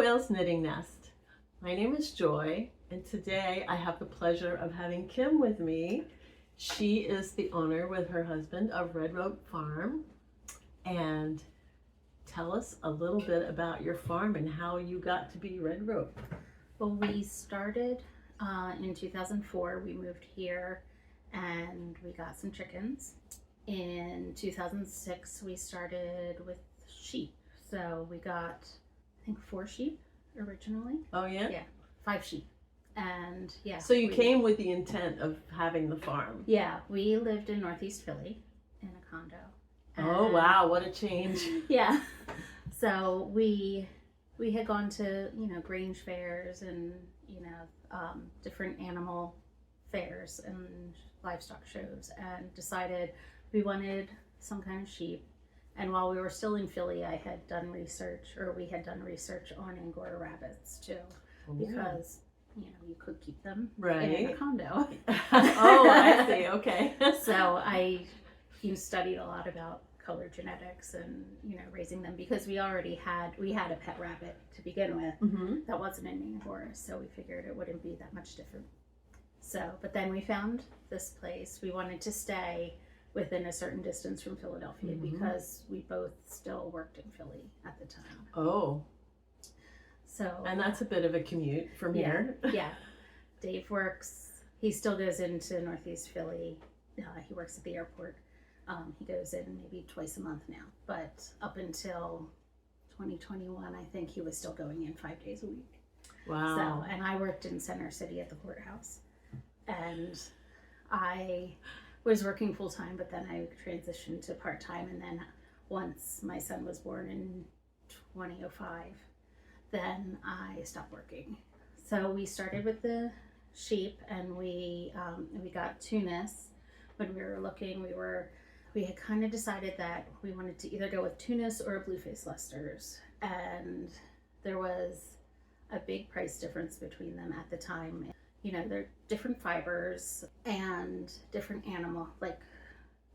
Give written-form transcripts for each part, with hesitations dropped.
Quail's Knitting Nest. My name is Joy, and today I have the pleasure of having Kim with me. She is the owner with her husband of Red Rope Farm. And tell us a little bit about your farm and how you got to be Red Rope. Well, we started in 2004. We moved here and we got some chickens. In 2006, we started with sheep. So we got, I think, 4 sheep originally. Oh, yeah? Yeah, 5 sheep. And yeah. So you came with the intent of having the farm. Yeah, we lived in Northeast Philly in a condo. Oh, wow, what a change. Yeah. So we had gone to, Grange fairs and, different animal fairs and livestock shows, and decided we wanted some kind of sheep. And while we were still in Philly, we had done research on Angora rabbits too, because, you could keep them in a condo. Oh, I see. Okay. So I studied a lot about color genetics and, raising them, because we had a pet rabbit to begin with that wasn't in Angora, so we figured it wouldn't be that much different. So, but then we found this place. We wanted to stay within a certain distance from Philadelphia because we both still worked in Philly at the time. Oh. So. And that's a bit of a commute from here. Yeah. Dave he still goes into Northeast Philly. He works at the airport. He goes in maybe twice a month now, but up until 2021, I think he was still going in 5 days a week. Wow. So, and I worked in Center City at the courthouse, and I was working full time, but then I transitioned to part time. And then once my son was born in 2005, then I stopped working. So we started with the sheep, and we got Tunis. When we were looking, we had kind of decided that we wanted to either go with Tunis or Blueface Leicesters, and there was a big price difference between them at the time. They're different fibers and different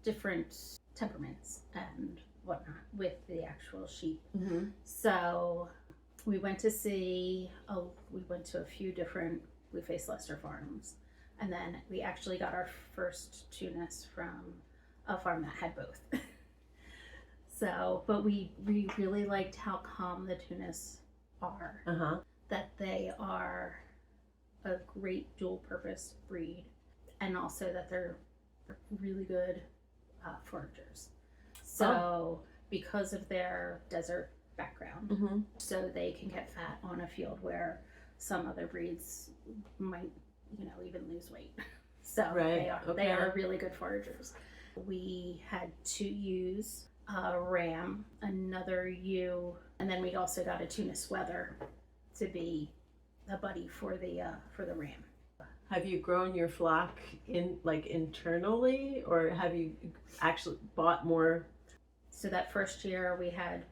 different temperaments and whatnot with the actual sheep. So we went to a few different Blueface Leicester farms, and then we actually got our first Tunis from a farm that had both. So, but we really liked how calm the Tunis are. That they are a great dual-purpose breed, and also that they're really good foragers. So, because of their desert background, so they can get fat on a field where some other breeds might, even lose weight. So they are really good foragers. We had 2 ewes, a ram, another ewe, and then we also got a Tunis wether to be a buddy for the ram. Have you grown your flock internally, or have you actually bought more? So that first year we had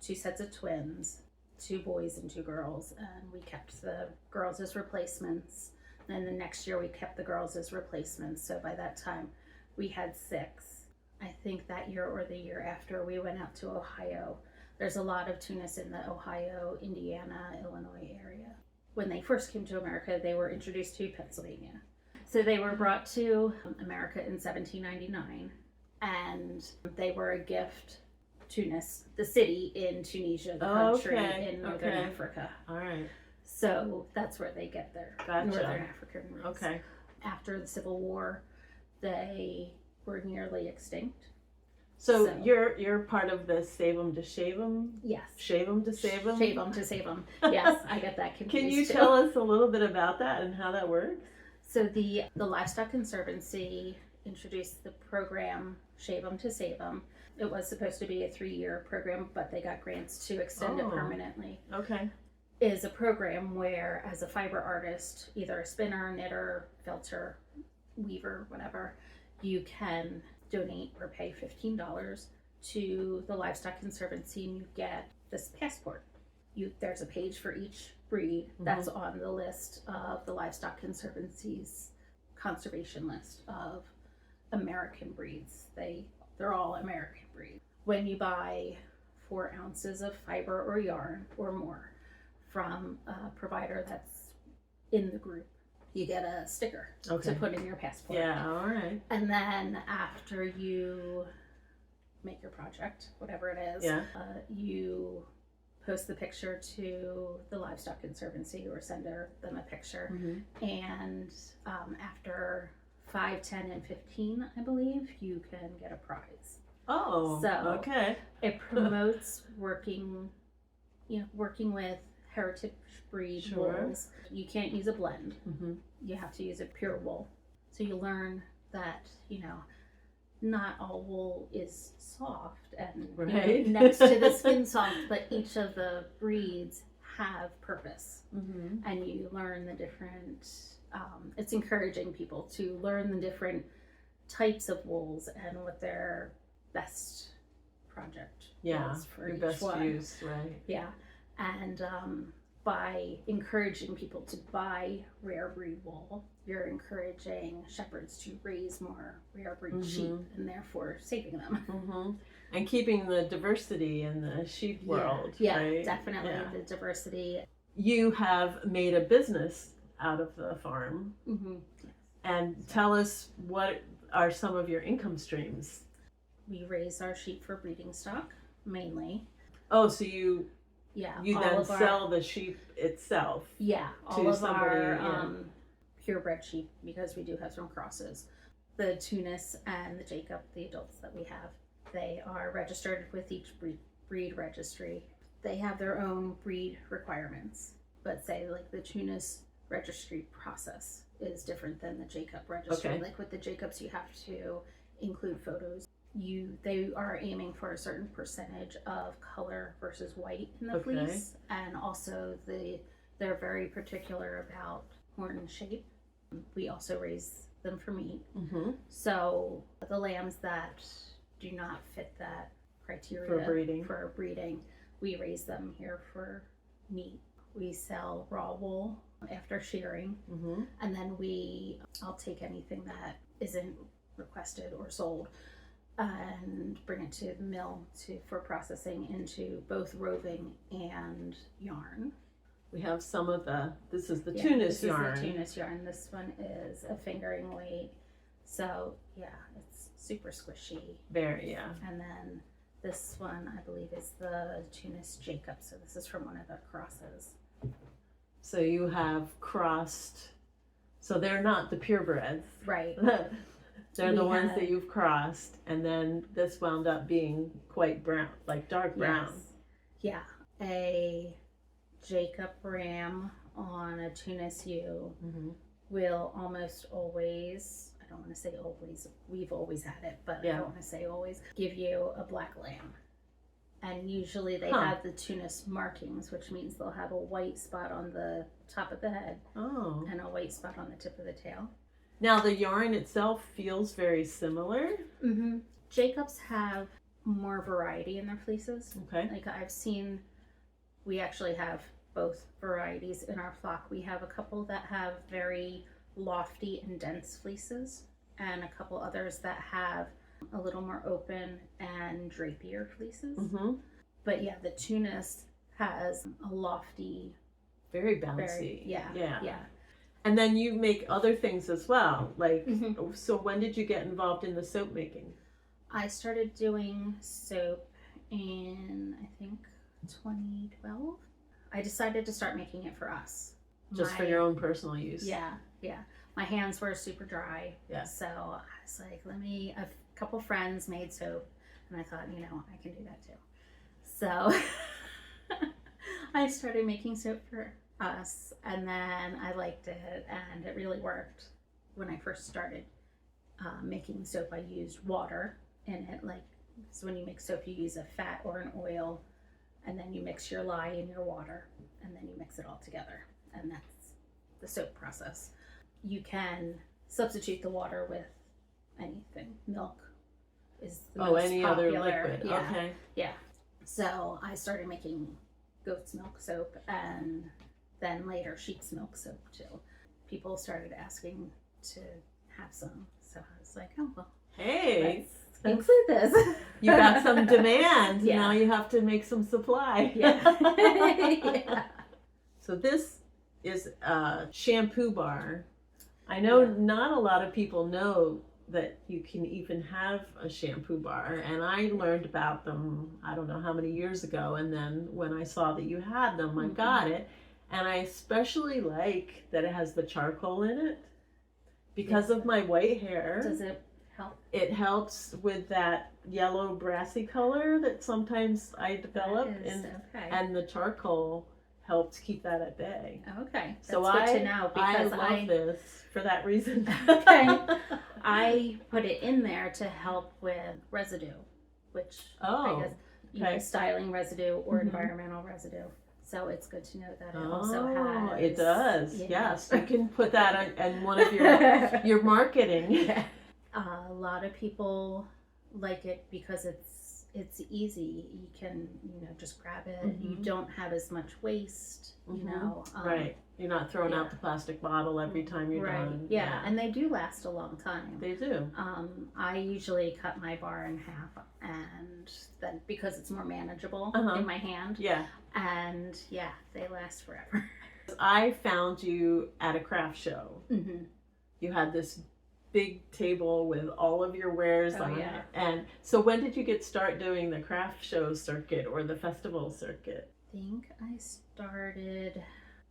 2 sets of twins, 2 boys and 2 girls, and we kept the girls as replacements. Then the next year we kept the girls as replacements. So by that time we had 6. I think that year or the year after we went out to Ohio. There's a lot of Tunis in the Ohio, Indiana, Illinois area. When they first came to America, they were introduced to Pennsylvania. So they were brought to America in 1799, and they were a gift. Tunis, the city in Tunisia, the country in Northern Africa. All right. So that's where they get their Northern African roots. Okay. After the Civil War, they were nearly extinct. So you're part of the Save 'em to Shave 'em? Yes. Shave 'em to Save 'em? Shave 'em to Save 'em. Yes, I get that confused. Can you tell us a little bit about that and how that works? So the Livestock Conservancy introduced the program Shave 'em to Save 'em. It was supposed to be a 3-year program, but they got grants to extend it permanently. Okay. Is a program where, as a fiber artist, either a spinner, knitter, felter, weaver, whatever, you can donate or pay $15 to the Livestock Conservancy, and you get this passport. There's a page for each breed that's on the list of the Livestock Conservancy's conservation list of American breeds. They're all American breeds. When you buy 4 ounces of fiber or yarn or more from a provider that's in the group. You get a sticker to put in your passport. Yeah, all right. And then after you make your project, whatever it is, you post the picture to the Livestock Conservancy or send them a picture. And after 5, 10, and 15, I believe, you can get a prize. Oh, so okay. It promotes working with heritage breed wools. You can't use a blend. You have to use a pure wool. So you learn that, not all wool is soft and next to the skin soft, but each of the breeds have purpose. And you learn the different, it's encouraging people to learn the different types of wools and what their best project is for each best one. use, right? Yeah. And by encouraging people to buy rare breed wool, you're encouraging shepherds to raise more rare breed sheep and therefore saving them. And keeping the diversity in the sheep world. Yeah, right? definitely the diversity. You have made a business out of the farm. And tell us, what are some of your income streams? We raise our sheep for breeding stock, mainly. Oh, so you then sell the sheep itself? Yeah, all of our purebred sheep, because we do have some crosses. The Tunis and the Jacob, the adults that we have, they are registered with each breed registry. They have their own breed requirements, but say like the Tunis registry process is different than the Jacob registry. Like with the Jacobs, you have to include photos. They are aiming for a certain percentage of color versus white in the fleece, and also they're very particular about horn shape. We also raise them for meat. So the lambs that do not fit that criteria for breeding, we raise them here for meat. We sell raw wool after shearing, and then I'll take anything that isn't requested or sold and bring it to the mill for processing into both roving and yarn. We have some of this is the Tunis yarn. This is the Tunis yarn. This one is a fingering weight. So it's super squishy. Very, And then this one, I believe, is the Tunis Jacob. So this is from one of the crosses. So you have crossed, so they're not the purebreds. Right. They're the ones that you've crossed, and then this wound up being quite brown, like dark brown. Yeah. A Jacob ram on a Tunis ewe will almost always, I don't want to say always, we've always had it, but I don't want to say always, give you a black lamb. And usually they have the Tunis markings, which means they'll have a white spot on the top of the head and a white spot on the tip of the tail. Now the yarn itself feels very similar. Jacobs have more variety in their fleeces. Like we actually have both varieties in our flock. We have a couple that have very lofty and dense fleeces, and a couple others that have a little more open and drapier fleeces. But the Tunis has a lofty, very bouncy. Yeah. And then you make other things as well. Like, so when did you get involved in the soap making? I started doing soap in, I think, 2012. I decided to start making it for us. Just for your own personal use? Yeah. My hands were super dry. So I was like, a couple friends made soap, and I thought, I can do that too. So I started making soap for us, and then I liked it, and it really worked. When I first started making soap, I used water in it. So when you make soap, you use a fat or an oil, and then you mix your lye in your water, and then you mix it all together, and that's the soap process. You can substitute the water with anything. Milk is the most any popular. other liquid. Yeah. So I started making goat's milk soap, and then later sheep's milk soap too. People started asking to have some, so I was like, oh well, hey, let's include this. You got some demand. Now you have to make some supply. So this is a shampoo bar. I know not a lot of people know that you can even have a shampoo bar, and I learned about them I don't know how many years ago, and then when I saw that you had them, I got it. And I especially like that it has the charcoal in it because of my white hair. Does it help? It helps with that yellow brassy color that sometimes I develop, and the charcoal helps keep that at bay. Okay, that's so good to know, because I love this for that reason. Okay. I put it in there to help with residue, which I guess styling residue or environmental residue. So it's good to know that it also has. It does. Yes, you can put that on one of your marketing. A lot of people like it because it's easy. You can just grab it. You don't have as much waste. Right. You're not throwing out the plastic bottle every time you're done. Yeah, and they do last a long time. They do. I usually cut my bar in half, and then because it's more manageable in my hand. Yeah. And they last forever. I found you at a craft show. You had this big table with all of your wares on it. And so when did you start doing the craft show circuit or the festival circuit? I think I started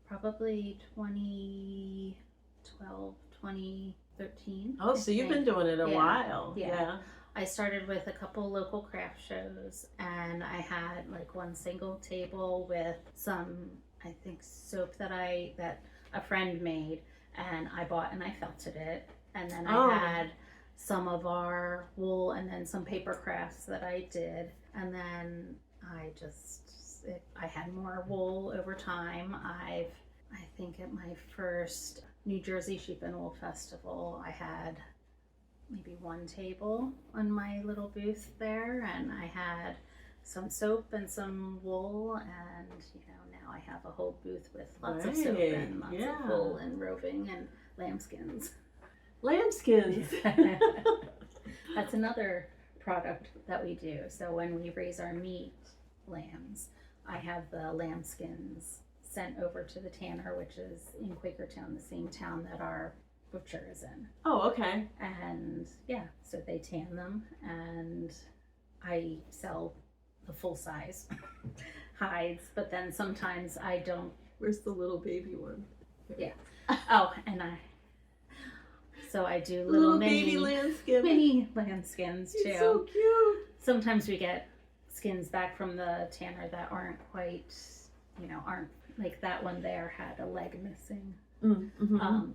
probably 2012, 2013. Oh, so you've been doing it a while. Yeah. I started with a couple local craft shows, and I had like one single table with some, I think, soap that a friend made, and I bought and I felted it. And then I had some of our wool and then some paper crafts that I did. And then I had more wool over time. I think at my first New Jersey Sheep and Wool Festival, I had maybe one table on my little booth there. And I had some soap and some wool. And, now I have a whole booth with lots of soap and lots of wool and roving and lambskins. Lambskins. That's another product that we do. So when we raise our meat lambs, I have the lambskins sent over to the tanner, which is in Quakertown, the same town that our butcher is in. Oh, okay. And so they tan them, and I sell the full size hides, but then sometimes I don't. Where's the little baby one? Yeah. Oh, and so I do little baby lambskins. Mini lambskins too. It's so cute. Sometimes we get skins back from the tanner that aren't quite, aren't like that one there had a leg missing.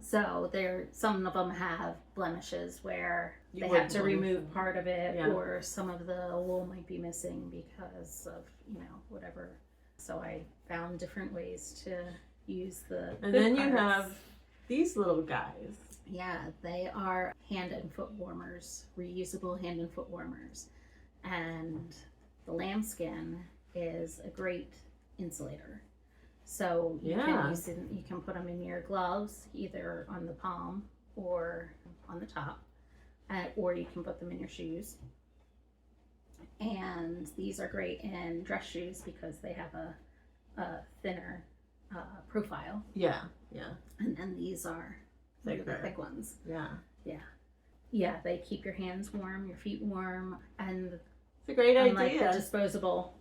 So some of them have blemishes where they have to remove part of it, or some of the wool might be missing because of whatever. So I found different ways to use the. And then you have these little guys. Yeah, they are hand and foot warmers, reusable hand and foot warmers. And the lambskin is a great insulator. So you can put them in your gloves, either on the palm or on the top, or you can put them in your shoes. And these are great in dress shoes because they have a thinner profile. Yeah. And then these are the thick ones. Yeah, they keep your hands warm, your feet warm, and it's a great unlike idea. The disposable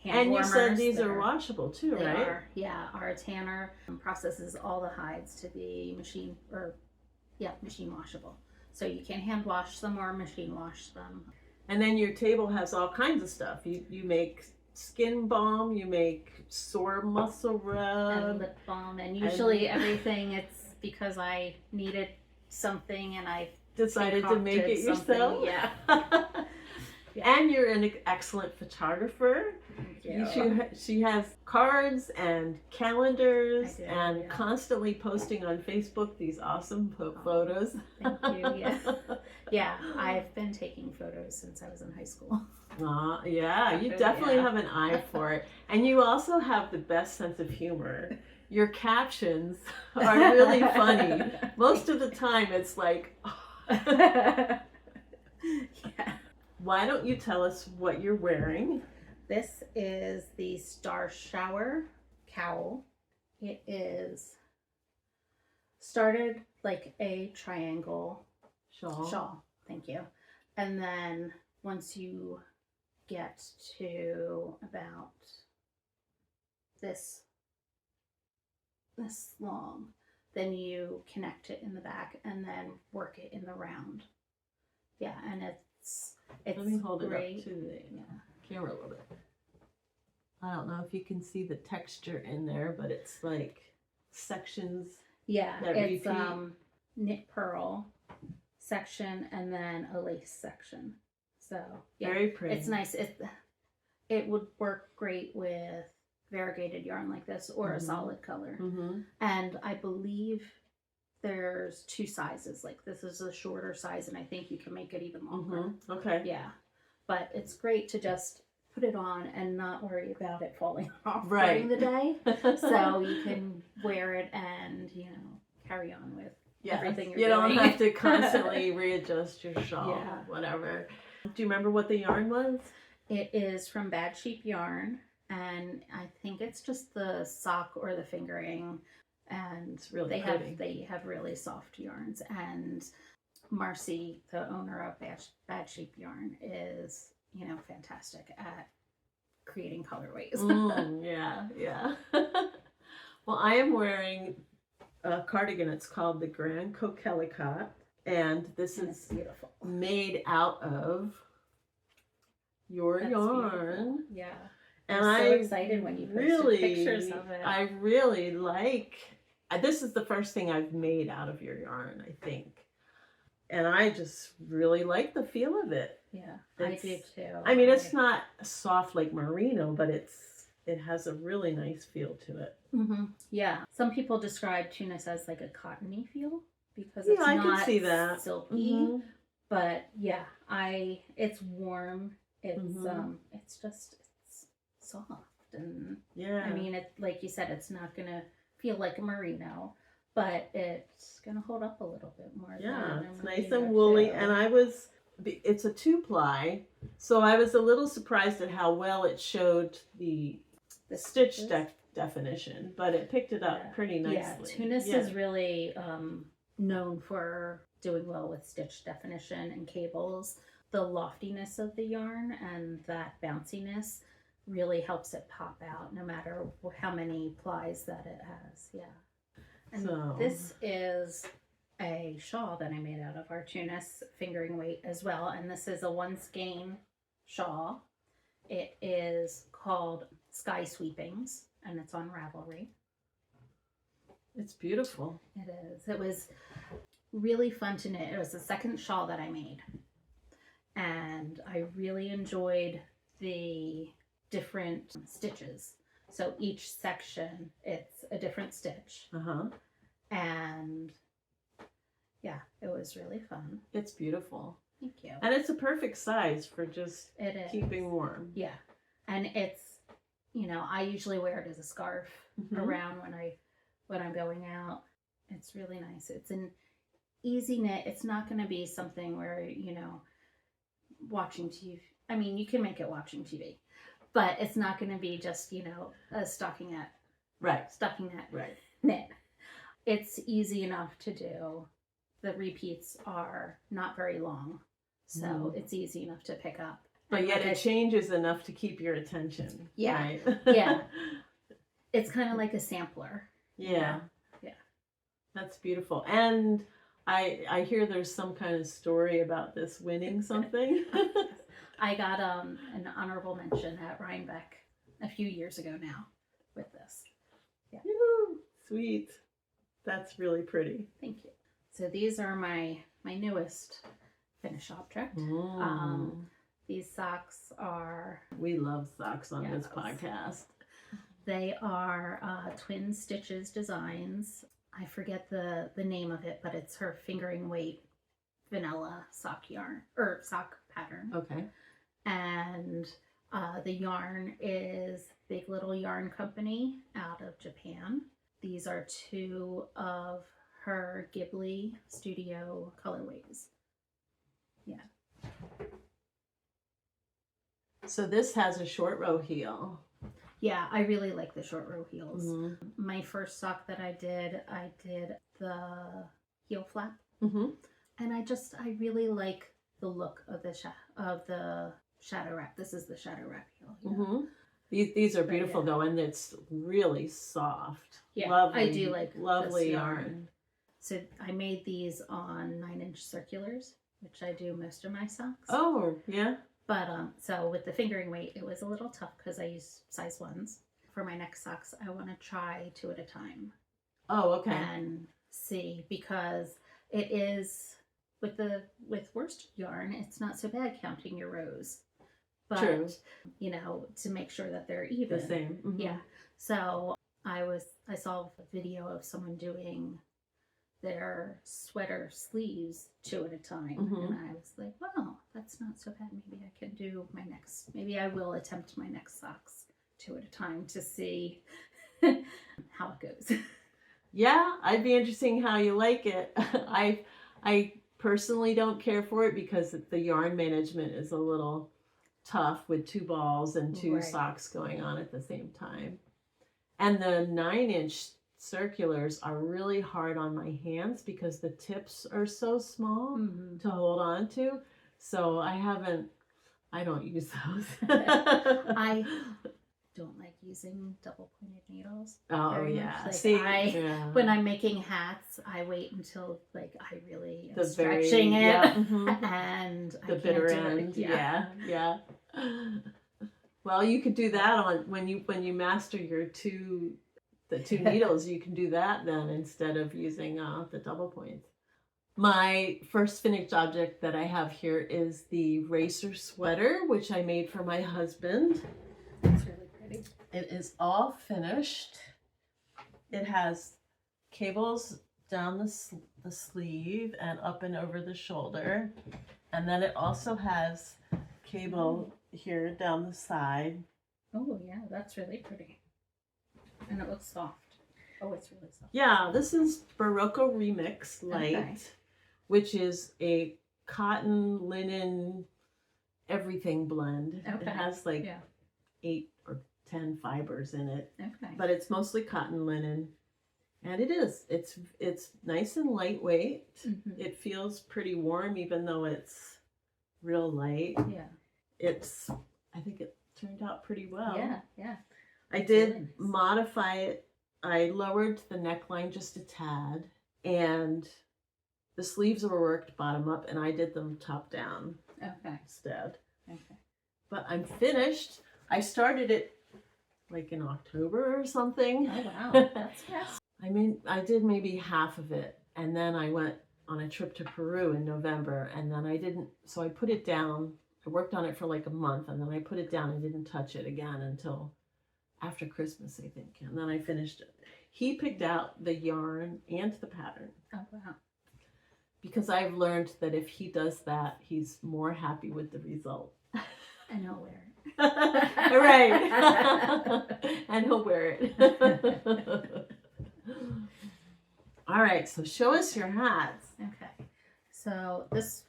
hand and warmers. You said these are washable too, they right? Are. Yeah, our tanner processes all the hides to be machine washable. So you can hand wash them or machine wash them. And then your table has all kinds of stuff. You make skin balm, you make sore muscle rub, and lip balm, and usually everything it's because I needed something and I decided to make it yourself. Yeah. And you're an excellent photographer. She has cards and calendars and constantly posting on Facebook these awesome photos. Thank you. Yeah, I've been taking photos since I was in high school. You definitely have an eye for it. And you also have the best sense of humor. Your captions are really funny. Most of the time it's like, Why don't you tell us what you're wearing? This is the Starshower cowl, It is started like a triangle shawl. Thank you. And then once you get to about this long, then you connect it in the back and then work it in the round. Yeah, and it's Let me hold great. it up to the camera a little bit. I don't know if you can see the texture in there, but it's like sections. Yeah, that it's repeat. knit purl section and then a lace section. So yeah, Very pretty. it's nice. It would work great with variegated yarn like this or a solid color. And I believe there's 2 sizes. Like this is a shorter size, and I think you can make it even longer. Okay. Yeah, but it's great to just put it on and not worry about it falling off Right. during the day. So you can wear it and, you know, carry on with everything you're doing. You don't have to constantly readjust your shawl, Yeah. whatever. Do you remember what the yarn was? It is from Bad Sheep Yarn, and I think it's just the sock or the fingering, and It's really they pretty. they have really soft yarns. And Marcy, the owner of Bad Sheep Yarn, is, you know, fantastic at creating colorways. Yeah. Well, I am wearing a cardigan. It's called the Grand Coquelicot, and this And is it's beautiful. made out of your That's yarn. beautiful. Yeah. And I'm so I excited when you posted really, pictures of it. I really like. This is the first thing I've made out of your yarn, I think, and I just really like the feel of it. Yeah, I do too. I mean, it's not soft like merino, but it has a really nice feel to it. Yeah, some people describe Tunis as like a cottony feel because Yeah, it's I not can see that. silky. But yeah, it's warm. It's soft, and Yeah. I mean, it, like you said, it's not gonna feel like a merino, but it's gonna hold up a little bit more. Yeah, than it's a nice merino and woolly, too. and it's a 2-ply, so I was a little surprised at how well it showed the stitch definition, but it picked it up pretty nicely. Yeah, Tunis is really known for doing well with stitch definition and cables. The loftiness of the yarn and that bounciness really helps it pop out no matter how many plies that it has. Yeah. And this is a shawl that I made out of our Tunis fingering weight as well. And this is a 1 skein shawl. It is called Skysweepings, and it's on Ravelry. It's beautiful. It is. It was really fun to knit. It was the second shawl that I made, and I really enjoyed the different stitches. So each section, it's a different stitch. And yeah, it was really fun. It's beautiful. Thank you. And it's a perfect size for just keeping warm. Yeah. And it's, you know, I usually wear it as a scarf around when I'm going out. It's really nice. It's an easy knit. It's not going to be something where, you know, watching TV. I mean, you can make it watching TV, but it's not going to be just, you know, a stockinette. Right. Knit. It's easy enough to do. The repeats are not very long, so it's easy enough to pick up. But yet it changes enough to keep your attention. Yeah. Right? Yeah. It's kind of like a sampler. Yeah. Yeah. That's beautiful. And I hear there's some kind of story about this winning something. I got an honorable mention at Rhinebeck a few years ago now with this. Yeah. Woo, sweet. That's really pretty. Thank you. So these are my newest finish object. These socks are... We love socks on this podcast. They are Twin Stitches Designs. I forget the name of it, but it's her fingering weight vanilla sock yarn, or sock pattern. Okay. And the yarn is Big Little Yarn Company out of Japan. These are 2 of her Ghibli Studio colorways. Yeah. So this has a short row heel. Yeah, I really like the short row heels. Mm-hmm. My first sock that I did the heel flap. Mm-hmm. And I really like the look of the shadow wrap. This is the shadow wrap heel. Yeah. Mm-hmm. These are beautiful though, and it's really soft. Yeah, lovely, I do like lovely this yarn. So I made these on 9-inch circulars, which I do most of my socks. Oh, yeah. But so with the fingering weight, it was a little tough because I use size 1s. For my next socks, I want to try 2 at a time. Oh, okay. And see, because it is with worsted yarn, it's not so bad counting your rows. But True. You know, to make sure that they're even. The same. Mm-hmm. Yeah. So I saw a video of someone doing their sweater sleeves 2 at a time. Mm-hmm. And I was like, wow, that's not so bad. Maybe I can do maybe I will attempt my next socks 2 at a time to see how it goes. Yeah, I'd be interesting how you like it. I personally don't care for it because the yarn management is a little tough with 2 balls and 2 socks going on at the same time. And the 9-inch circulars are really hard on my hands because the tips are so small to hold on to. So I don't use those. I don't like using double pointed needles. Oh yeah. Like See, when I'm making hats, I wait until like I really am the stretching it yeah, and the I can't bitter do end. it. Yeah. Well, you could do that on when you master the 2 needles. You can do that then instead of using the double points. My first finished object that I have here is the racer sweater, which I made for my husband. It's really pretty. It is all finished. It has cables down the sleeve and up and over the shoulder. And then it also has cable here down the side. Oh yeah, that's really pretty. And it looks soft. Oh, it's really soft. Yeah, this is Berroco Remix Light, which is a cotton, linen, everything blend. Okay. It has like 8 or 10 fibers in it. Okay. But it's mostly cotton linen. And it's nice and lightweight. Mm-hmm. It feels pretty warm even though it's real light. Yeah. I think it turned out pretty well. Yeah. I did modify it. I lowered the neckline just a tad, and the sleeves were worked bottom up, and I did them top down instead. Okay. But I'm finished. I started it like in October or something. Oh wow, that's fast. I did maybe half of it, and then I went on a trip to Peru in November, and then so I put it down. I worked on it for like a month, and then I put it down and didn't touch it again until after Christmas, I think. And then I finished it. He picked out the yarn and the pattern. Oh, wow. Because I've learned that if he does that, he's more happy with the result. And he'll wear it. Right. And he'll wear it. All right, so show us your hats. Okay. So this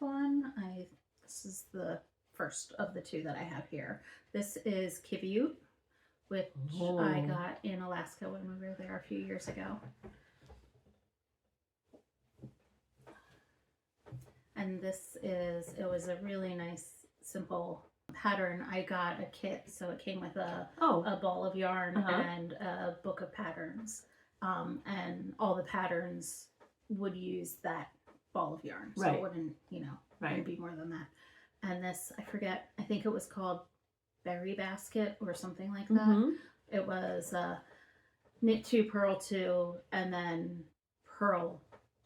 is the first of the 2 that I have here. This is qiviut, which I got in Alaska when we were there a few years ago. And it was a really nice, simple pattern. I got a kit, so it came with a ball of yarn and a book of patterns. And all the patterns would use that ball of yarn. So it wouldn't, wouldn't be more than that. And this, I forget, I think it was called Berry Basket or something like that. Mm-hmm. It was knit 2, purl 2, and then purl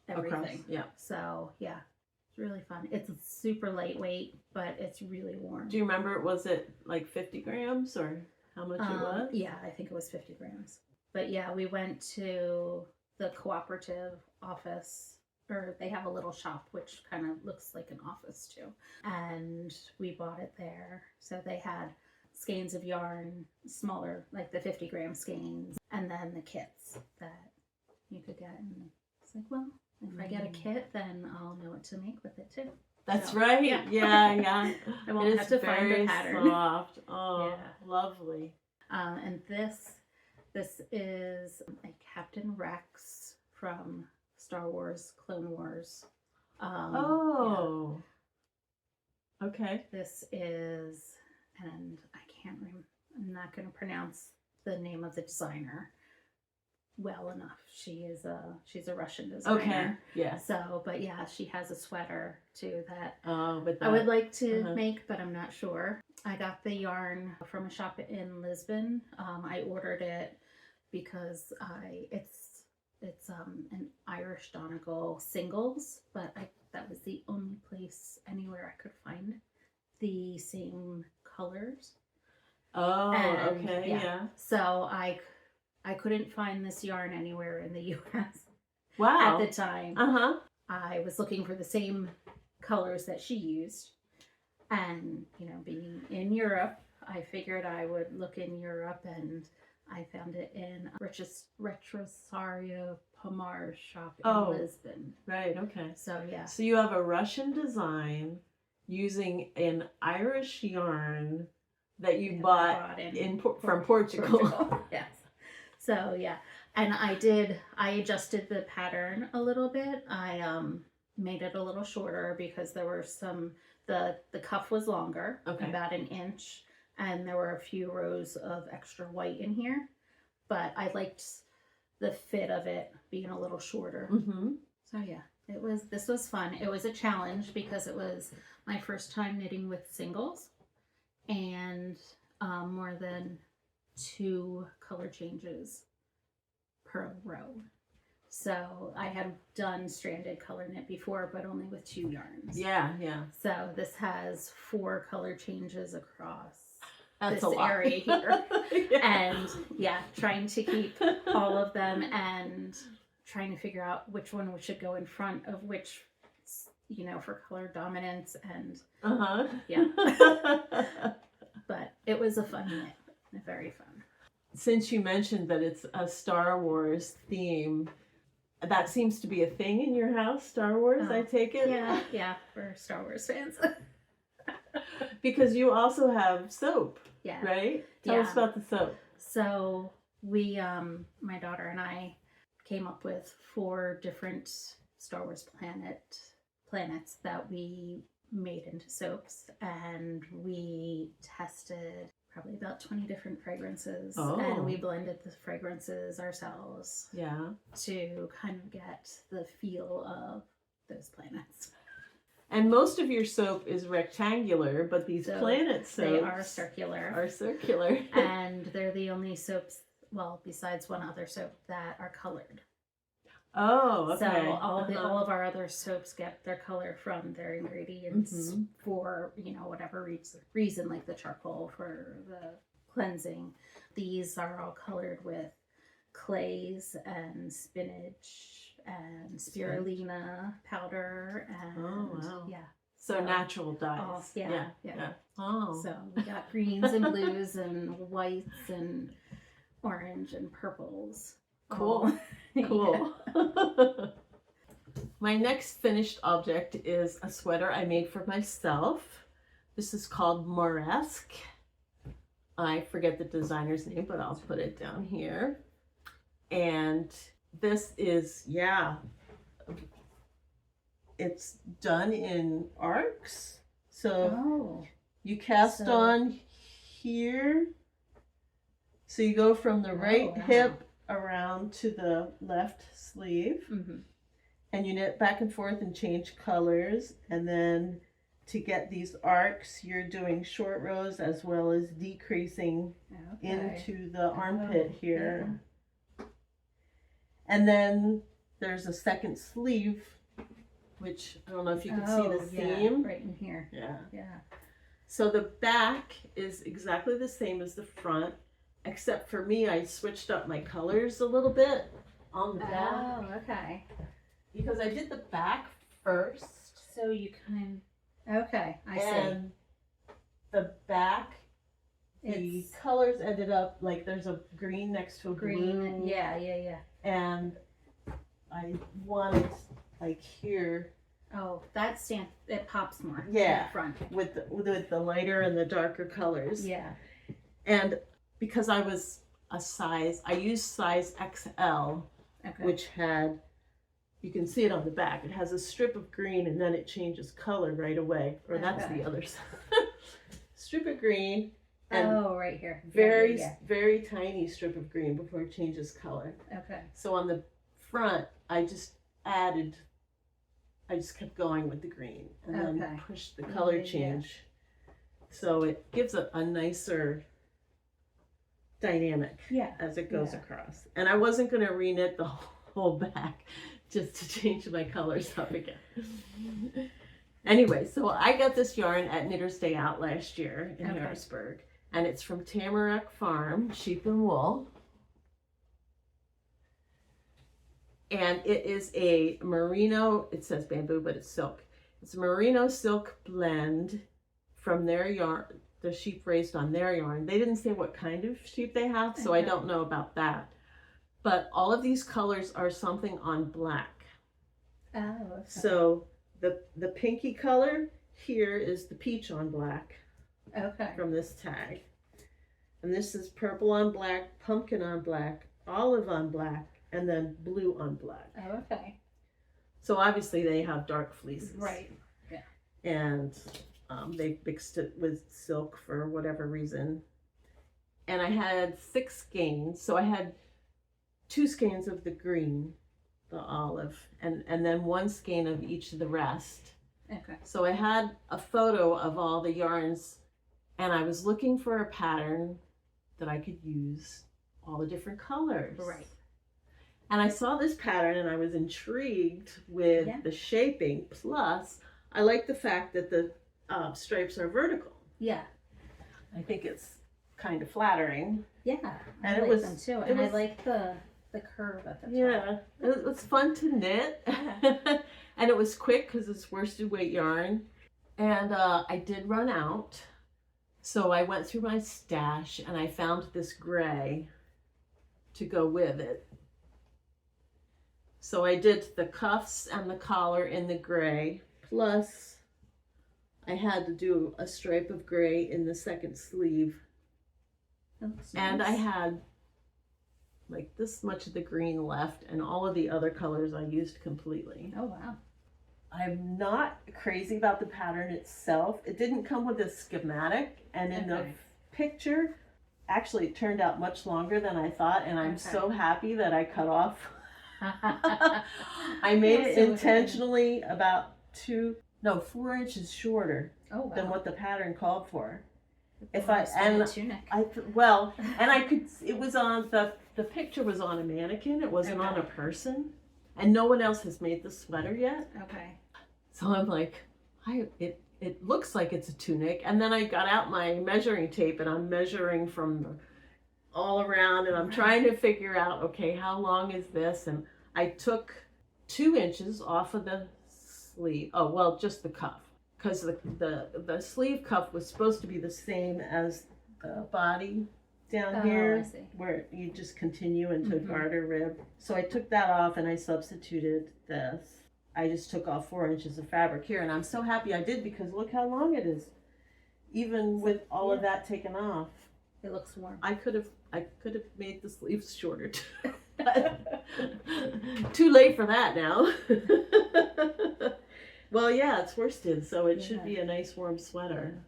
everything. Across, yeah. So yeah, it's really fun. It's super lightweight, but it's really warm. Do you remember, was it like 50 grams or how much it was? Yeah, I think it was 50 grams. But yeah, we went to the cooperative office, or they have a little shop which kind of looks like an office too. And we bought it there. So they had skeins of yarn, smaller, like the 50 gram skeins, and then the kits that you could get. And it's like, well, if I get a kit, then I'll know what to make with it too. That's right. Yeah. I won't have to find the pattern. Soft. Oh, yeah. Lovely. And this is a Captain Rex from Star Wars, Clone Wars. Oh. Yeah. Okay. This is, and I'm not going to pronounce the name of the designer well enough. She's a Russian designer. Okay. Yeah. So, but yeah, she has a sweater too that But I would like to make, but I'm not sure. I got the yarn from a shop in Lisbon. I ordered it because it's an Irish Donegal singles, but that was the only place anywhere I could find the same colors. Oh, And, okay, yeah. So I couldn't find this yarn anywhere in the U.S. Wow. at the time. I was looking for the same colors that she used. And, being in Europe, I figured I would look in Europe, and I found it in Retrosario Pomar shop in Lisbon. Right, okay. So, yeah. So you have a Russian design using an Irish yarn that you bought from Portugal. Yes. So, yeah. And I adjusted the pattern a little bit. I made it a little shorter because there were the cuff was longer, about an inch, and there were a few rows of extra white in here. But I liked the fit of it being a little shorter. So, yeah. This was fun. It was a challenge because it was my first time knitting with singles and more than 2 color changes per row. So I had done stranded color knit before, but only with 2 yarns. Yeah. So this has 4 color changes across That's this area here. Yeah. And trying to keep all of them and trying to figure out which one should go in front of which, for color dominance and But it was a fun knit, very fun. Since you mentioned that it's a Star Wars theme, that seems to be a thing in your house, Star Wars, I take it? Yeah, we're Star Wars fans. Because you also have soap, Yeah. right? Tell us about the soap. So we, my daughter and I came up with 4 different Star Wars planets that we made into soaps, and we tested probably about 20 different fragrances, and we blended the fragrances ourselves to kind of get the feel of those planets. And most of your soap is rectangular, but these planet soaps, they are circular. And they're the only soaps, well, besides one other soap, that are colored. Oh, okay. So all of our other soaps get their color from their ingredients for, whatever reason, like the charcoal for the cleansing. These are all colored with clays and spinach and spirulina powder and So natural dyes. Yeah. Oh. So we got greens and blues and whites and orange and purples. Cool. Cool. My next finished object is a sweater I made for myself. This is called Mauresque. I forget the designer's name, but I'll put it down here. And this is, it's done in arcs. So you cast on here. So you go from the right hip around to the left sleeve, and you knit back and forth and change colors, and then to get these arcs you're doing short rows as well as decreasing into the armpit here. And then there's a second sleeve, which I don't know if you can see the seam right in here. So the back is exactly the same as the front, except for me, I switched up my colors a little bit on the back. Oh, okay. Because I did the back first. So you I see. And the back, the colors ended up, like there's a green next to a blue. Yeah. And I wanted, like here. Oh, it pops more. Yeah. In the front. With the lighter and the darker colors. Yeah. And because I used size XL, Okay. which had, you can see it on the back. It has a strip of green and then it changes color right away. Or that's Okay. the other side. Strip of green. And right here. very, Yeah. very tiny strip of green before it changes color. Okay. So on the front, I just kept going with the green and then pushed the color change. So it gives a nicer dynamic as it goes across. And I wasn't going to reknit the whole back just to change my colors up again. Anyway, so I got this yarn at Knitter's Day Out last year in Harrisburg. And it's from Tamarack Farm, Sheep and Wool. And it is a merino, it says bamboo, but it's silk. It's a merino silk blend from their yarn, the sheep raised on their yarn. They didn't say what kind of sheep they have, so I don't know about that. But all of these colors are something on black. Oh, okay. So the pinky color here is the peach on black. Okay. From this tag. And this is purple on black, pumpkin on black, olive on black, and then blue on black. Oh, okay. So obviously they have dark fleeces. Right. Yeah. And they mixed it with silk for whatever reason. And I had 6 skeins. So I had 2 skeins of the green, the olive, and then 1 skein of each of the rest. Okay. So I had a photo of all the yarns, and I was looking for a pattern that I could use all the different colors. Right. And I saw this pattern and I was intrigued with the shaping. Plus, I like the fact that the stripes are vertical. Yeah. I think it's kind of flattering. Yeah. And I it like was them too. And I like the curve at the top. Yeah. It was fun to knit. And it was quick because it's worsted weight yarn. And I did run out. So I went through my stash and I found this gray to go with it. So I did the cuffs and the collar in the gray, plus I had to do a stripe of gray in the second sleeve. Nice. And I had like this much of the green left, and all of the other colors I used completely. Oh, wow. I'm not crazy about the pattern itself. It didn't come with a schematic, and in the picture, actually it turned out much longer than I thought, and I'm so happy that I cut off. I made it intentionally about 4 inches shorter than what the pattern called for. If I could, it was on the picture was on a mannequin. It wasn't on a person, and no one else has made the sweater yet. Okay. So I'm like, it looks like it's a tunic, and then I got out my measuring tape and I'm measuring from all around, and I'm trying to figure out, okay, how long is this? And I took 2 inches off of the sleeve. Oh, well, just the cuff, because the sleeve cuff was supposed to be the same as the body down here, where you just continue into garter rib. So I took that off and I substituted this. I just took off 4 inches of fabric here, and I'm so happy I did, because look how long it is, even with all of that taken off. It looks warm. I could have made the sleeves shorter too. Too late for that now. Well, yeah, it's worsted, so it should be a nice warm sweater.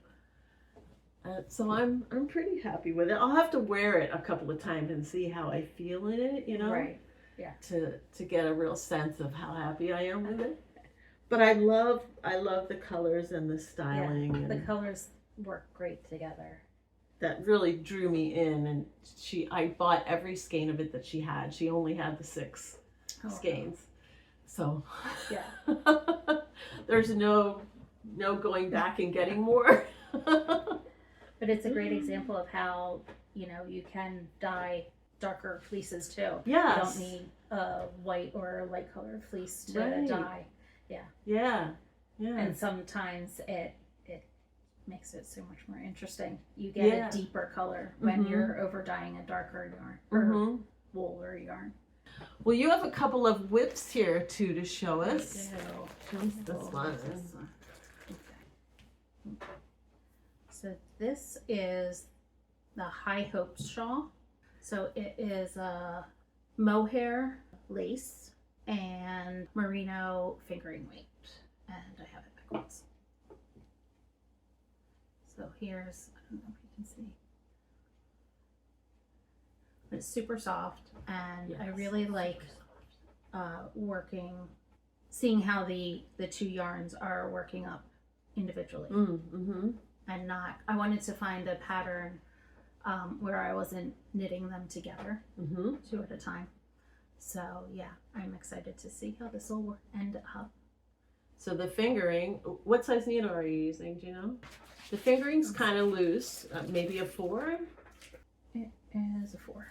So I'm pretty happy with it. I'll have to wear it a couple of times and see how I feel in it, you know? Right. Yeah. To get a real sense of how happy I am with it. But I love the colors and the styling. Yeah, the colors work great together. That really drew me in, and I bought every skein of it that she had. She only had the 6 skeins. So there's no going back and getting more. But it's a great example of how, you can dye darker fleeces too. Yes. You don't need a white or a light colored fleece to dye. Yeah. And sometimes it makes it so much more interesting. You get a deeper color when you're over dyeing a darker yarn or wool or yarn. Well, you have a couple of whips here too to show us. What's this one? Okay. So this is the High Hopes shawl. So it is a mohair lace and merino fingering weight. And I have it backwards. So here's, I don't know if you can see. It's super soft, and Yes. I really like seeing how the two yarns are working up individually. Mm-hmm. And I wanted to find a pattern where I wasn't knitting them together, two at a time. So yeah, I'm excited to see how this will end up. So the fingering, what size needle are you using, do you know? The fingering's kind of loose, maybe a 4? It is a 4.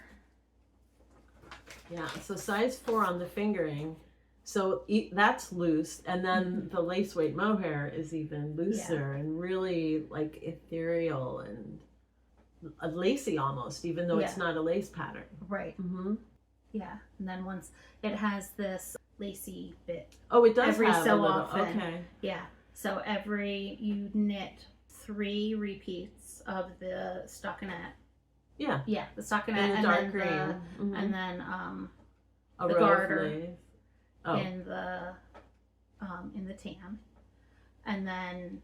Yeah, so size 4 on the fingering. So that's loose, and then the lace weight mohair is even looser and really like ethereal and lacy almost, even though it's not a lace pattern. Right. Yeah, and then once it has this lacy bit. Oh, it does every have so a little, often. okay. Yeah, so you knit 3 repeats of the stockinette. Yeah. Yeah, the stockinette And the and dark then green. and then A the row of garter lace. Oh. in the tan, and then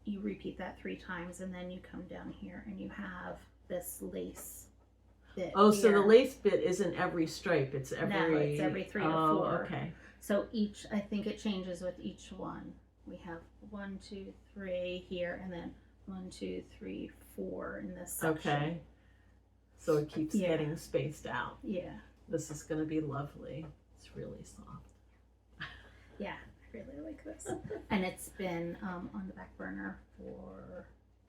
you repeat that 3 times, and then you come down here and you have this lace bit. Oh, so here. the lace bit isn't every stripe, it's every... No, it's every 3 to 4. Okay. So I think it changes with each one. We have 1, 2, 3 here, and then 1, 2, 3, 4 in this section. Okay. So it keeps getting spaced out. Yeah. This is going to be lovely. It's really soft. Yeah, I really like this. And it's been on the back burner for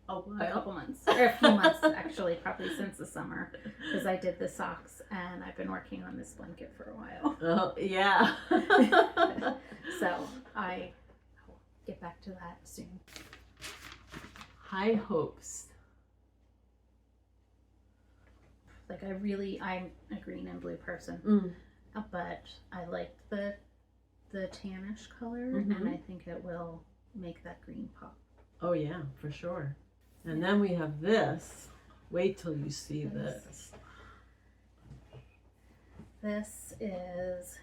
a couple months, or a few months actually, probably since the summer, because I did the socks and I've been working on this blanket for a while. Oh, yeah. So I will get back to that soon. High hopes. Like I'm a green and blue person, but I liked the tannish color, and I think it will make that green pop. Oh yeah, for sure. And then we have this. Wait till you see this. This is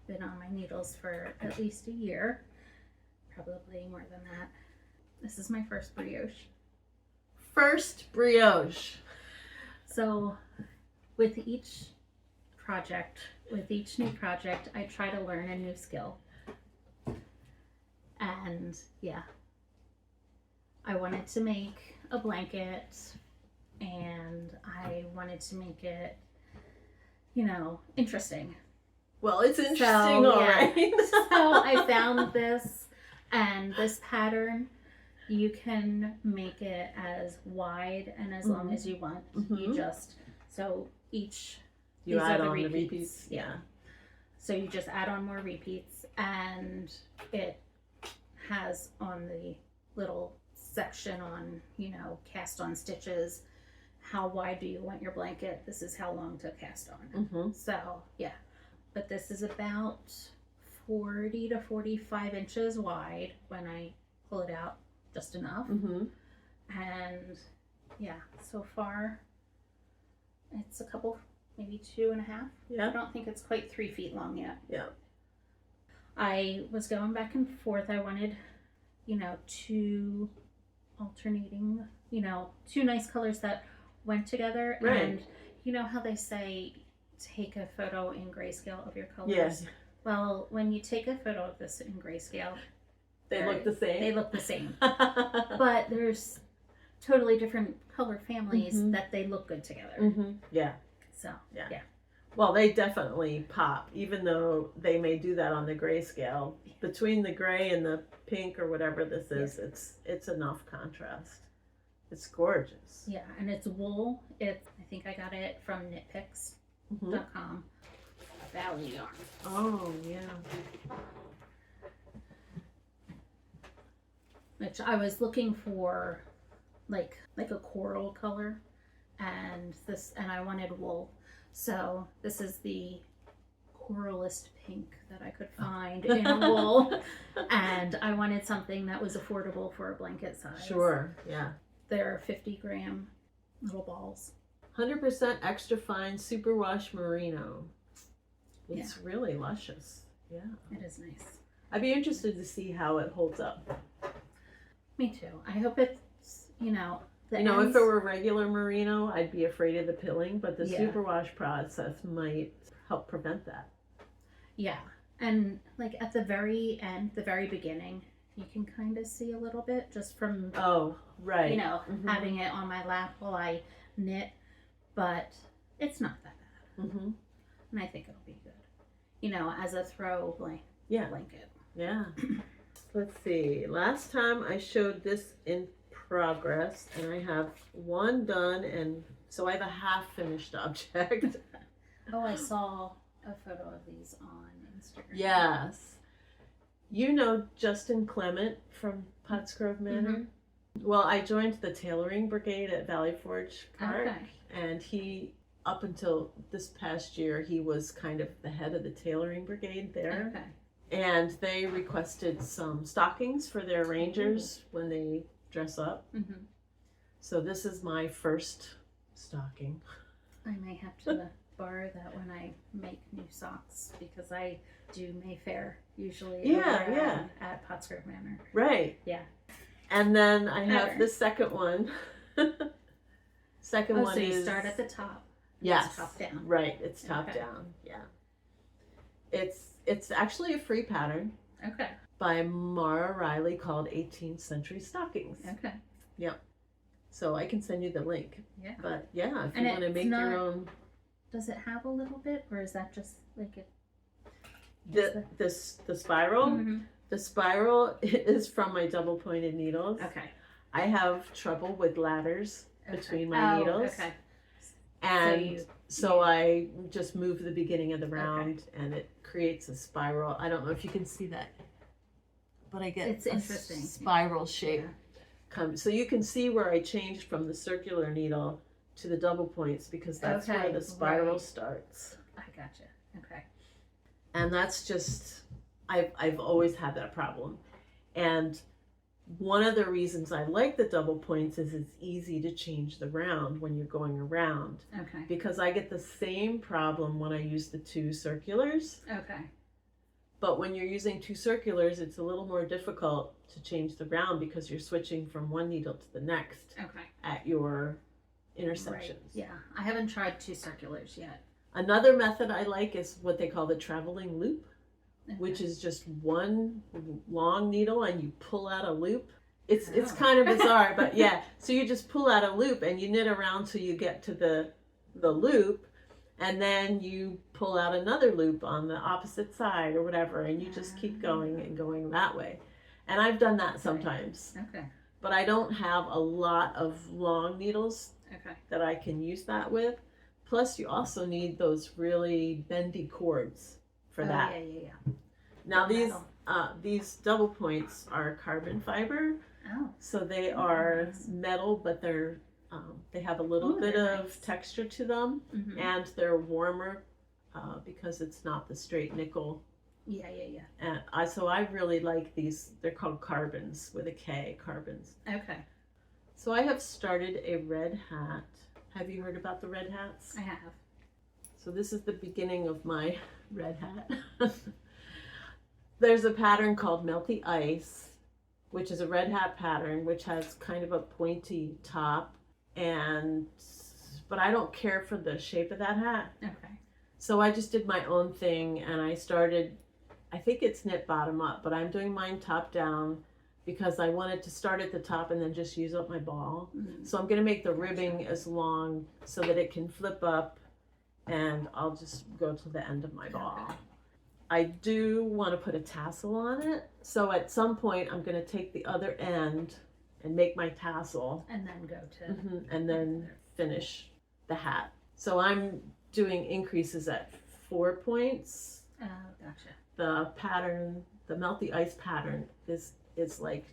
been on my needles for at least a year, probably more than that. This is my first brioche. First brioche. So with each new project, I try to learn a new skill. And yeah, I wanted to make a blanket, and I wanted to make it, interesting. Well, it's interesting, So, all yeah. right. So I found this, and this pattern, you can make it as wide and as long as you want. You just, so each, You these add are the on repeats. the repeats. Yeah. So you just add on more repeats, and it has on the little section on, cast on stitches, how wide do you want your blanket? This is how long to cast on. So yeah, but this is about 40 to 45 inches wide when I pull it out, just enough. And yeah, so far it's a couple, maybe 2.5. I Yeah. don't think it's quite 3 feet long yet. Yeah. I was going back and forth. I wanted, 2 alternating, 2 nice colors that went together. Right. And you know how they say take a photo in grayscale of your colors? Yes. Well, when you take a photo of this in grayscale, They look the same. they look the same. But there's totally different color families that they look good together. Yeah. So, Yeah. yeah. Well, they definitely pop, even though they may do that on the grayscale. Between the gray and the pink or whatever this is, it's enough contrast. It's gorgeous. Yeah, and it's wool. I think I got it from knitpicks.com. Valley yarn. Oh, yeah. Which I was looking for like a coral color, and I wanted wool. So this is the coralist pink that I could find in wool, and I wanted something that was affordable for a blanket size. Sure, yeah. They're 50 gram little balls. 100% extra fine superwash merino. It's really luscious. Yeah. It is nice. I'd be interested to see how it holds up. Me too. I hope it's, you know, if it were regular merino, I'd be afraid of the pilling, but the superwash process might help prevent that. Yeah. And like at the very end, the very beginning, you can kind of see a little bit just from, right. You know, having it on my lap while I knit, but it's not that bad. Mm-hmm. And I think it'll be good. You know, as a throw blanket. Yeah. Let's see. Last time I showed this in progress, and I have one done, and so I have a half finished object. Oh, I saw a photo of these on Instagram. Yes. You know Justin Clement from Pottsgrove Manor? Mm-hmm. Well, I joined the tailoring brigade at Valley Forge Park, and he, up until this past year, he was kind of the head of the tailoring brigade there. Okay. And they requested some stockings for their rangers when they dress up. Mm-hmm. So this is my first stocking. I may have to borrow that when I make new socks, because I do Mayfair usually at Pottsgrove Manor. Right. Yeah. And then I have the second one. Second one so is... you start at the top. Yes. It's top down. Right. It's top down. Yeah. It's actually a free pattern. Okay. By Mara Riley called 18th Century Stockings. Okay. Yep. So I can send you the link. Yeah. But yeah, if you want to make your own. Does it have a little bit, or is that just like a... The spiral? Mm-hmm. The spiral is from my double pointed needles. Okay. I have trouble with ladders between my needles. Okay. And so I just move the beginning of the round and it creates a spiral. I don't know if you can see that, but I get a spiral shape. Yeah. So you can see where I changed from the circular needle to the double points, because that's where the spiral starts. I gotcha. Okay. And that's just, I've always had that problem. And one of the reasons I like the double points is it's easy to change the round when you're going around. Okay. Because I get the same problem when I use the two circulars. Okay. But when you're using two circulars, it's a little more difficult to change the round because you're switching from one needle to the next at your intersections. Right. Yeah, I haven't tried two circulars yet. Another method I like is what they call the traveling loop. Which is just one long needle and you pull out a loop. It's kind of bizarre, but yeah. So you just pull out a loop and you knit around till you get to the loop, and then you pull out another loop on the opposite side or whatever, and you just keep going and going that way. And I've done that sometimes. Okay. But I don't have a lot of long needles that I can use that with. Plus you also need those really bendy cords for that. Yeah. Now these double points are carbon fiber. Oh. So they are metal, but they're they have a little bit of texture to them, and they're warmer because it's not the straight nickel. Yeah. And so I really like these. They're called carbons with a K, carbons. Okay. So I have started a red hat. Have you heard about the red hats? I have. So this is the beginning of my red hat. There's a pattern called Melty Ice, which is a red hat pattern, which has kind of a pointy top, but I don't care for the shape of that hat. Okay. So I just did my own thing, and I started, I think it's knit bottom up, but I'm doing mine top down because I wanted to start at the top and then just use up my ball. Mm-hmm. So I'm going to make the ribbing as long so that it can flip up, and I'll just go to the end of my ball. Okay. I do want to put a tassel on it. So at some point I'm going to take the other end and make my tassel. And then go to... and then finish the hat. So I'm doing increases at 4 points. Oh, gotcha. The pattern, the Melty Ice pattern is like,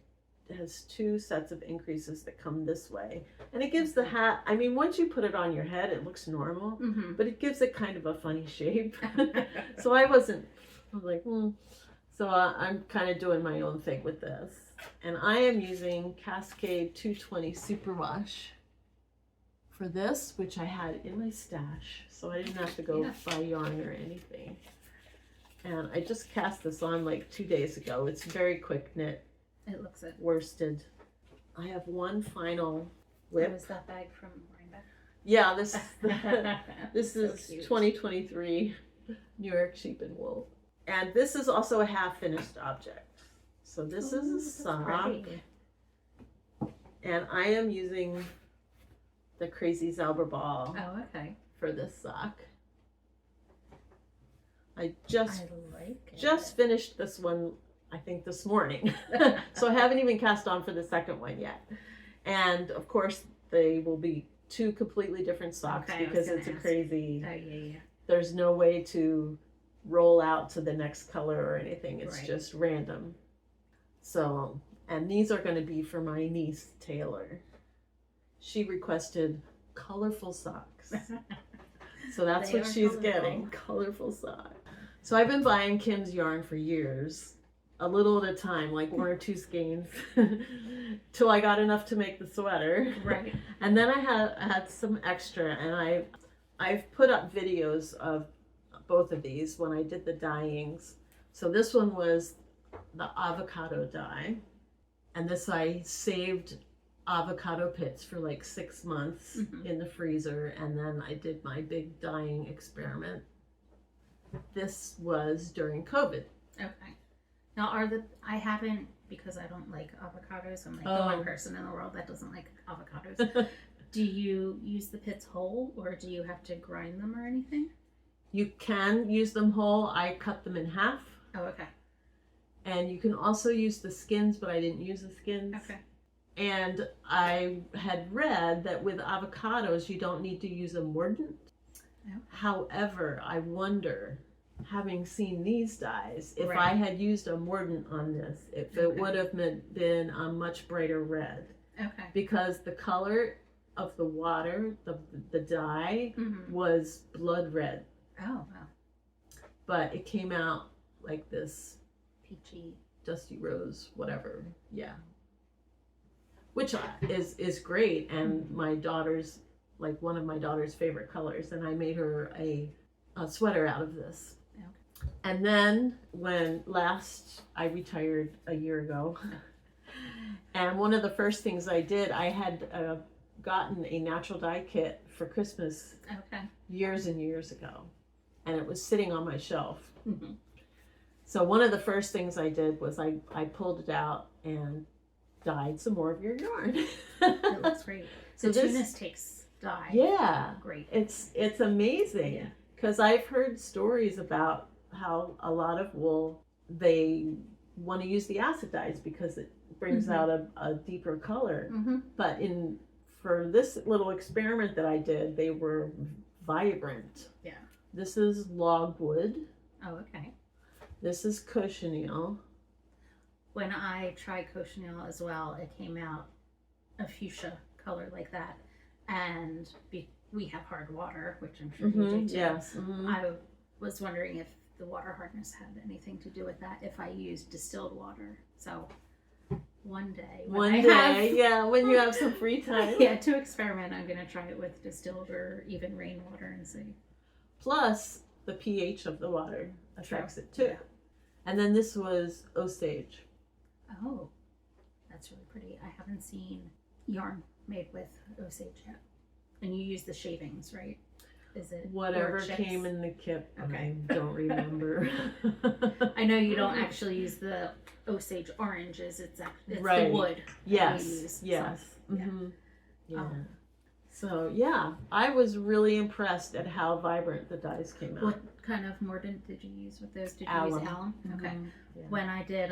it has 2 sets of increases that come this way. And it gives the hat, I mean, once you put it on your head, it looks normal, but it gives it kind of a funny shape. So I was like, So I'm kind of doing my own thing with this. And I am using Cascade 220 Superwash for this, which I had in my stash, so I didn't have to go buy yarn or anything. And I just cast this on like 2 days ago. It's very quick knit. It looks it. Worsted. I have one final whip. Was that bag from Raina? Yeah, this this So is cute. 2023 New York sheep and wool. And this is also a half finished object. So this is a That's sock. pretty. And I am using the Crazy Zauber ball Oh, okay. for this sock. I just like it. finished this one, I think this morning. So I haven't even cast on for the second one yet. And of course they will be two completely different socks Okay, I was because gonna it's a ask. crazy, Oh, yeah. there's no way to roll out to the next color or anything. It's Right. just random. So, and these are going to be for my niece, Taylor. She requested colorful socks. So that's They what are she's colorful. getting, colorful socks. So I've been buying Kim's yarn for years, a little at a time, like 1 or 2 skeins, till I got enough to make the sweater. Right. And then I had some extra, and I've put up videos of both of these when I did the dyeings. So this one was the avocado dye, and this I saved avocado pits for like 6 months in the freezer, and then I did my big dyeing experiment. This was during COVID. Okay. Now, I haven't, because I don't like avocados. I'm like the one person in the world that doesn't like avocados. Do you use the pits whole, or do you have to grind them or anything? You can use them whole. I cut them in half. Oh, okay. And you can also use the skins, but I didn't use the skins. Okay. And I had read that with avocados, you don't need to use a mordant. Oh. However, I wonder, having seen these dyes, if Right. I had used a mordant on this, if it would have been a much brighter red. Okay. Because the color of the water, the dye, was blood red. Oh, wow. But it came out like this Peachy. dusty rose, whatever. Yeah. Which is great, and my daughter's, like one of my daughter's favorite colors, and I made her a sweater out of this. Okay. And then when I retired a year ago, and one of the first things I did, I had gotten a natural dye kit for Christmas Okay. years and years ago, and it was sitting on my shelf. Mm-hmm. So one of the first things I did was I pulled it out and dyed some more of your yarn. It looks great. So The this- Tunis takes dye. Yeah, Great. it's amazing. Yeah. Because I've heard stories about how a lot of wool, they want to use the acid dyes because it brings out a deeper color. Mm-hmm. But for this little experiment that I did, they were vibrant. Yeah. This is logwood. Oh, okay. This is cochineal. When I tried cochineal as well, it came out a fuchsia color like that. And we have hard water, which I'm sure you do too. Yes. Mm-hmm. I was wondering if the water hardness had anything to do with that, if I used distilled water. So one day, when When you have some free time. to experiment, I'm going to try it with distilled or even rainwater and see. Plus, the pH of the water affects it too. Yeah. And then this was Osage. Oh, that's really pretty. I haven't seen yarn made with Osage yet. And you use the shavings, right? Is it Whatever or chips? came in the kit. Okay. I don't remember. I know you don't actually use the Osage oranges. It's Right. the wood. Yes. that we use. Yes. So, yeah. Mm-hmm. Yeah. Oh. So yeah, I was really impressed at how vibrant the dyes came out. What kind of mordant did you use with those? Did you Alum. use alum? Okay. Mhm. Yeah. When I did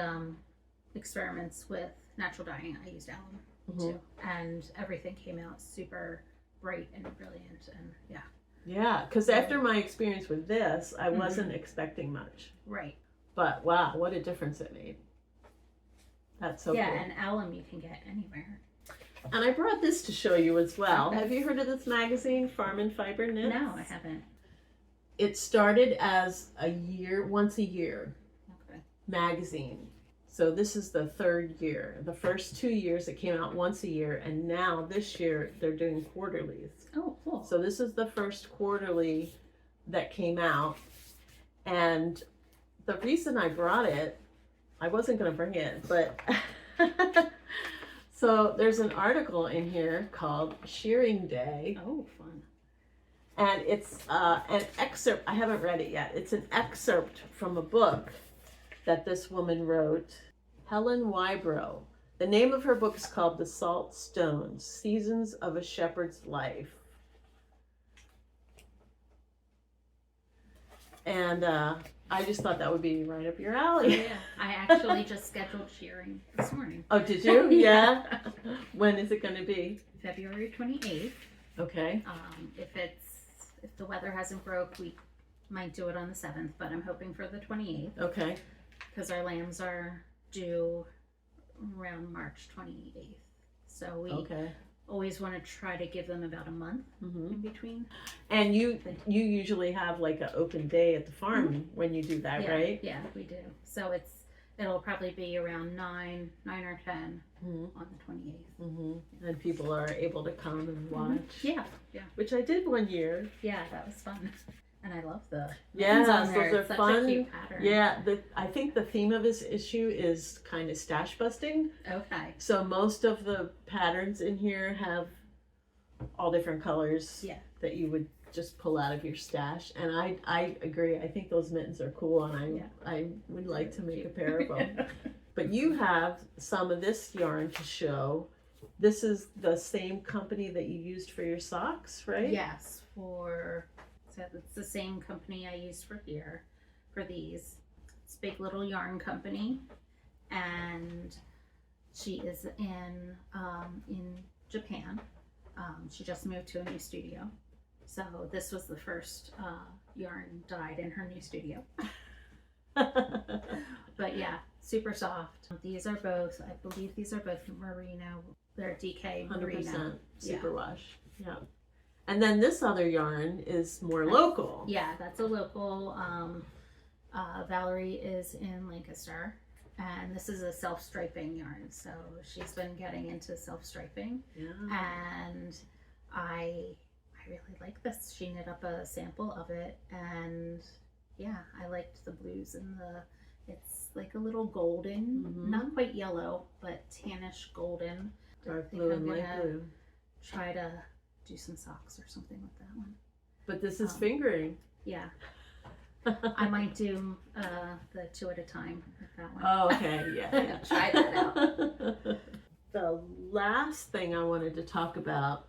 experiments with natural dyeing, I used alum too, and everything came out super bright and brilliant, and yeah. Yeah, because after my experience with this, I wasn't expecting much. Right. But wow, what a difference it made. That's so yeah, cool. and alum you can get anywhere. And I brought this to show you as well. Okay. Have you heard of this magazine, Farm and Fiber Knits? No, I haven't. It started as once a year Okay. magazine. So this is the third year. The first 2 years it came out once a year, and now this year they're doing quarterlies. Oh, cool. So this is the first quarterly that came out. And the reason I brought it, I wasn't going to bring it, but so there's an article in here called Shearing Day. Oh, fun. And it's an excerpt. I haven't read it yet. It's an excerpt from a book that this woman wrote, Helen Wybrow. The name of her book is called The Salt Stones, Seasons of a Shepherd's Life. And I just thought that would be right up your alley. Yeah, I actually just scheduled shearing this morning. Oh, did you? Yeah. When is it going to be? February 28th. Okay. If the weather hasn't broke, we might do it on the 7th, but I'm hoping for the 28th. Okay. Because our lambs are due around March 28th. So we always want to try to give them about a month in between. And you usually have like an open day at the farm when you do that, right? Yeah, we do. So it'll probably be around 9 or 10 on the 28th. And people are able to come and watch. Yeah. Which I did one year. Yeah, that was fun. And I love the those on there. are It's such fun. a cute pattern. Yeah, I think the theme of this issue is kind of stash busting. Okay. So most of the patterns in here have all different colors that you would just pull out of your stash. And I agree. I think those mittens are cool, and I would like to make a pair of them. But you have some of this yarn to show. This is the same company that you used for your socks, right? Yes, so it's the same company I used for here, for these. It's Big Little Yarn Company, and she is in Japan. She just moved to a new studio, so this was the first yarn dyed in her new studio. But yeah, super soft. These are both, I believe these are both Merino. They're DK Merino. 100% Superwash. Yeah. And then this other yarn is more local. Yeah, that's a local. Valerie is in Lancaster, and this is a self-striping yarn. So she's been getting into self-striping, and I really like this. She knit up a sample of it, and yeah, I liked the blues and it's like a little golden, not quite yellow, but tannish golden. Dark blue and light blue. Try to do some socks or something with that one. But this is fingering. Yeah. I might do the 2 at a time with that one. Oh, okay. Yeah. Try that out. The last thing I wanted to talk about,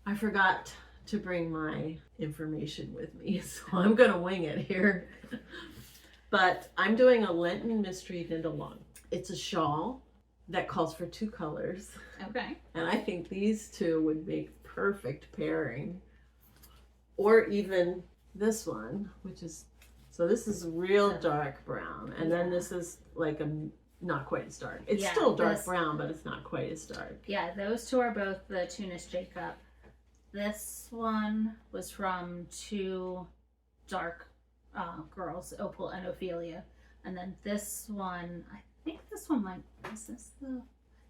I forgot to bring my information with me, so I'm going to wing it here. But I'm doing a Lenten mystery knit along. It's a shawl that calls for 2 colors. Okay. And I think these 2 would make perfect pairing. Or even this one, which is, so this is real dark brown, and then this is like a not quite as dark. It's still dark brown, but it's not quite as dark. Yeah, those 2 are both the Tunis Jacob. This one was from 2 dark girls, Opal and Ophelia, and then this one, I think this one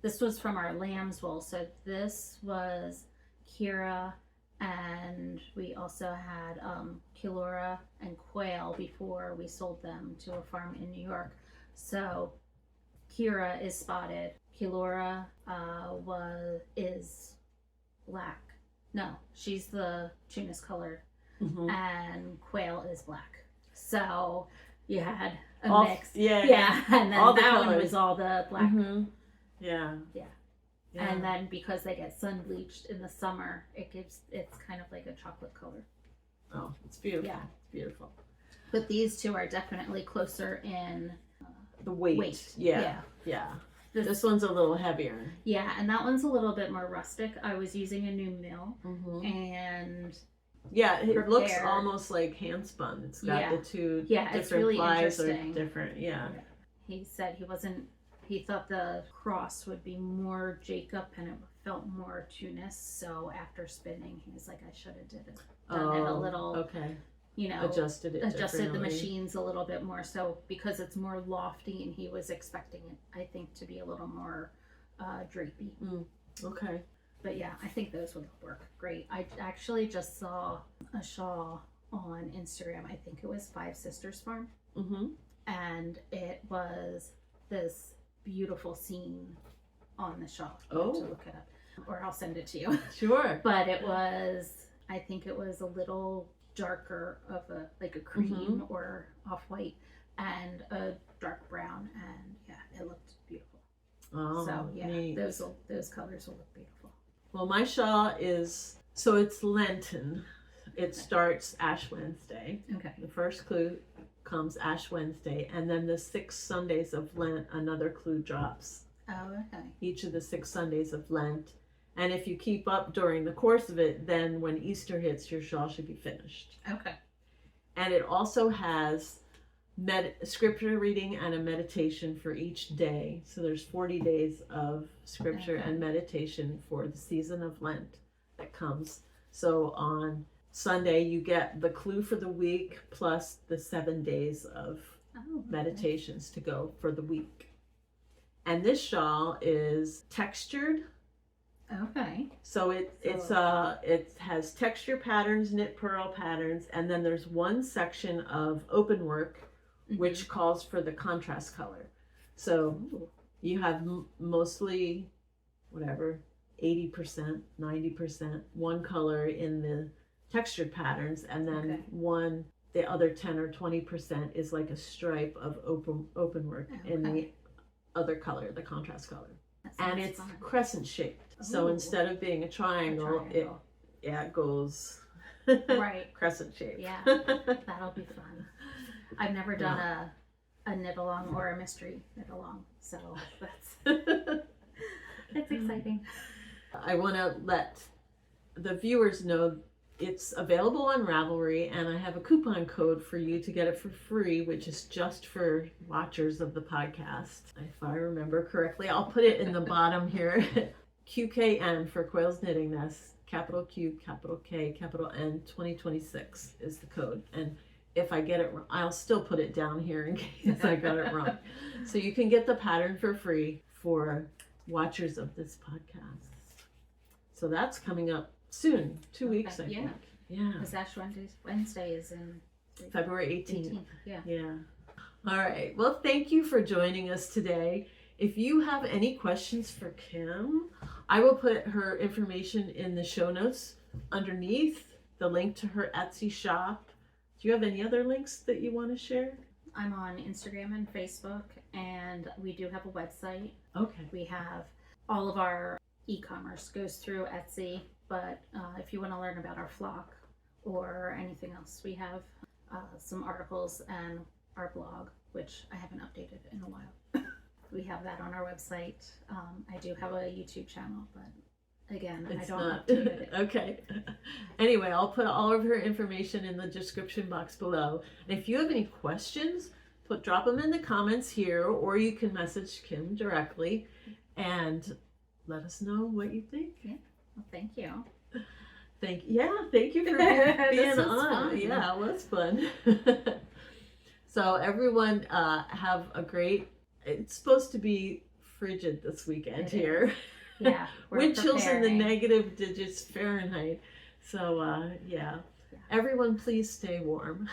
this was from our lamb's wool. So this was Kira, and we also had Kilora and Quail before we sold them to a farm in New York. So Kira is spotted. Kilora is black. No, she's the Tunis colored, and Quail is black. So you had a mix. Yeah. And then all that the one was all the black. Yeah. And then because they get sun bleached in the summer, it's kind of like a chocolate color. Oh, it's beautiful. Yeah. It's beautiful. But these 2 are definitely closer in the weight. Yeah. This one's a little heavier. Yeah, and that one's a little bit more rustic. I was using a new mill, and it looks almost like hand spun. It's got the 2 different it's really plies interesting. are different. Yeah. He said he thought the cross would be more Jacob and it felt more Tunis. So after spinning, he was like, I should have done it a little you know, adjusted the the machines a little bit more. So because it's more lofty, and he was expecting it, I think, to be a little more drapey. Okay. But yeah, I think those would work great. I actually just saw a shawl on Instagram. I think it was Five Sisters Farm. And it was this beautiful scene on the shawl. You have to look it up, or I'll send it to you. Sure. But it was, I think it was a little darker of a, like a cream or off-white, and a dark brown, and yeah, it looked beautiful. Oh, so yeah, neat. those colors will look beautiful. Well, my shawl is, so it's Lenten. It starts Ash Wednesday. Okay. The first clue comes Ash Wednesday, and then the 6 Sundays of Lent, another clue drops. Oh, okay. Each of the 6 Sundays of Lent. And if you keep up during the course of it, then when Easter hits, your shawl should be finished. Okay. And it also has scripture reading and a meditation for each day. So there's 40 days of scripture and meditation for the season of Lent that comes. So on Sunday, you get the clue for the week plus the 7 days of meditations to go for the week. And this shawl is textured. Okay. So it has texture patterns, knit purl patterns, and then there's one section of open work which calls for the contrast color. So you have mostly whatever 80%, 90% one color in the textured patterns, and then the other 10 or 20% is like a stripe of open work in the other color, the contrast color. And it's crescent shaped. So instead of being a triangle, it goes crescent shaped. Yeah, that'll be fun. I've never done a knit along or a mystery knit along, so that's exciting. I want to let the viewers know it's available on Ravelry, and I have a coupon code for you to get it for free, which is just for watchers of the podcast. If I remember correctly, I'll put it in the bottom here. QKN for Quail's Knitting Nest, capital Q, capital K, capital N, 2026 is the code. And if I get it wrong, I'll still put it down here in case I got it wrong. So you can get the pattern for free for watchers of this podcast. So that's coming up soon, 2 weeks, I think. Yeah. Because Ash Wednesday is in February 18th. Yeah. All right. Well, thank you for joining us today. If you have any questions for Kim, I will put her information in the show notes underneath, the link to her Etsy shop. Do you have any other links that you want to share? I'm on Instagram and Facebook, and we do have a website. Okay. We have all of our e-commerce goes through Etsy, but if you want to learn about our flock or anything else, we have some articles and our blog, which I haven't updated in a while. We have that on our website. I do have a YouTube channel, but again, I don't update it. Okay. Anyway, I'll put all of her information in the description box below. And if you have any questions, drop them in the comments here, or you can message Kim directly and let us know what you think. Yeah. Well, thank you. Thank you for being on. Fun. Yeah, it was fun. So everyone have a great, it's supposed to be frigid this weekend here. Yeah. Wind chills in the negative digits Fahrenheit. So everyone please stay warm.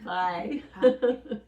Bye. Bye.